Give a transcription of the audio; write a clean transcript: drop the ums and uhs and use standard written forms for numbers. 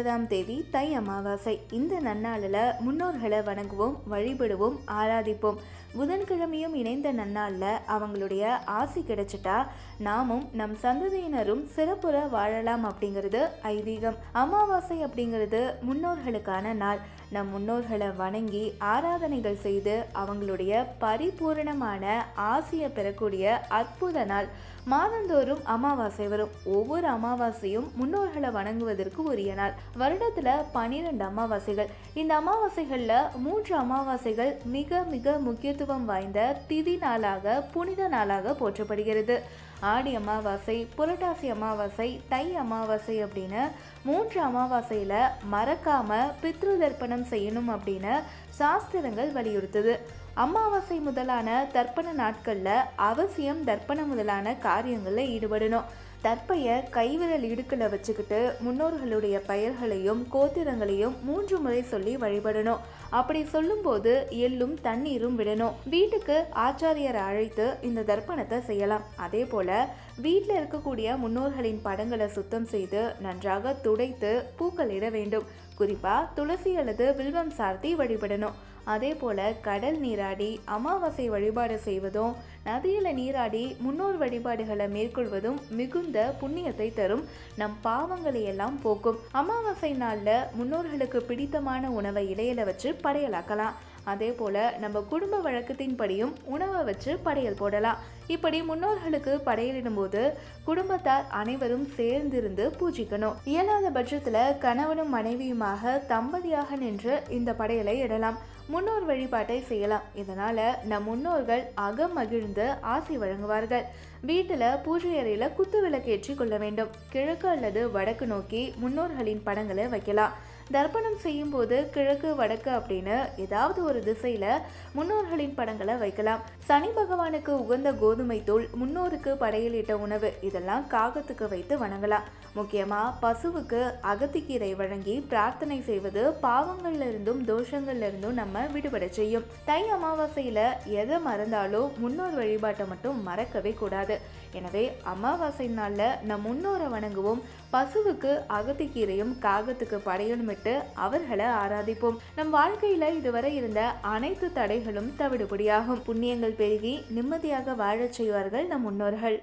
19ஆம் தேதி தை அமாவாசை. இந்த நன்னாளில் முன்னோர்களை வணங்குவோம், வழிபடுவோம், ஆராதிப்போம். புதன்கிழமையும் இணைந்த நன்னாளில் அவங்களுடைய ஆசி கிடைச்சிட்டா நாமும் நம் சந்ததியினரும் சிறப்புற வாழலாம் அப்படிங்கிறது ஐதீகம். அமாவாசை அப்படிங்கிறது முன்னோர்களுக்கான நாள். நம் முன்னோர்களை வணங்கி ஆராதனைகள் செய்து அவங்களுடைய பரிபூரணமான ஆசியை பெறக்கூடிய அற்புத நாள். மாதந்தோறும் அமாவாசை வரும். ஒவ்வொரு அமாவாசையும் முன்னோர்களை வணங்குவதற்கு உரிய நாள். வருடத்துல 12 அமாவாசைகள். இந்த அமாவாசைகள்ல 3 அமாவாசைகள் மிக மிக முக்கியத்துவம் வாய்ந்த திதி நாளாக, புனித நாளாக போற்றப்படுகிறது. ஆடி அமாவாசை, புரட்டாசி அமாவாசை, தை அமாவாசை அப்படின்னு 3 அமாவாசையில மறக்காம பித்ரு தர்ப்பணம் செய்யணும் அப்படின்னு சாஸ்திரங்கள் வலியுறுத்துது. அமாவாசை முதலான தர்ப்பண நாட்கள்ல அவசியம் தர்ப்பணம் முதலான காரியங்கள்ல ஈடுபடணும். தர்ப்பைய கைவிரல் இடுக்குல வச்சுக்கிட்டு முன்னோர்களுடைய பெயர்களையும் கோத்திரங்களையும் 3 முறை சொல்லி வழிபடணும். அப்படி சொல்லும்போது எள்ளும் தண்ணீரும் விடணும். வீட்டுக்கு ஆச்சாரியரை அழைத்து இந்த தர்ப்பணத்தை செய்யலாம். அதே போல வீட்டில் இருக்கக்கூடிய முன்னோர்களின் படங்களை சுத்தம் செய்து நன்றாக துடைத்து பூக்களிட வேண்டும். குறிப்பா துளசி அல்லது வில்வம் சார்த்தி வழிபடணும். அதே போல கடல் நீராடி அமாவாசை வழிபாடு செய்வதும், நதியில நீராடி முன்னோர் வழிபாடுகளை மேற்கொள்வதும் மிகுந்த புண்ணியத்தை தரும். நம் பாவங்களை எல்லாம் போக்கும். அமாவாசை நாள்ல முன்னோர்களுக்கு பிடித்தமான உணவை இலையில வச்சு படையலாக்கலாம். அதே போல நம்ம குடும்ப வழக்கத்தின்படியும் உணவை வச்சு படையல் போடலாம். இப்படி முன்னோர்களுக்கு படையலிடும் போது குடும்பத்தார் அனைவரும் சேர்ந்திருந்து பூஜிக்கணும். இயலாத பட்சத்துல கணவனும் மனைவியுமாக தம்பதியாக நின்று இந்த படையலை இடலாம். முன்னோர் வழிபாட்டை செய்யலாம். இதனால நம் முன்னோர்கள் அகம் மகிழ்ந்து ஆசி வழங்குவார்கள். வீட்டுல பூஜை அறையில குத்து விளக்கேற்றி கொள்ள வேண்டும். கிழக்கு அல்லது வடக்கு நோக்கி முன்னோர்களின் படங்களை வைக்கலாம். தர்ப்பணம் செய்யும் போது கிழக்கு வடக்கு அப்படின்னு ஏதாவது ஒரு திசையில முன்னோர்களின் படங்களை வைக்கலாம். சனி பகவானுக்கு உகந்த கோதுமை தூள், முன்னோருக்கு படையலிட்ட உணவு இதெல்லாம் காகத்துக்கு வைத்து வணங்கலாம். முக்கியமா பசுவுக்கு அகத்திக்கீரை வழங்கி பிரார்த்தனை செய்வது பாவங்கள்ல இருந்தும் தோஷங்கள்ல இருந்தும் நம்ம விடுபட செய்யும். தை அமாவாசையில எதை மறந்தாலும் முன்னோர் வழிபாட்டை மட்டும் மறக்கவே கூடாது. எனவே அமாவாசை நாள்ல நம் முன்னோரை வணங்குவோம். பசுவுக்கு அகத்திக்கீரையும் காகத்துக்கு படையலும் விட்டு அவர்களை ஆராதிப்போம். நம் வாழ்க்கையில இதுவரை இருந்த அனைத்து தடைகளும் தவிடுபடியாகும். புண்ணியங்கள் பெருகி நிம்மதியாக வாழச் செய்வார்கள் நம் முன்னோர்கள்.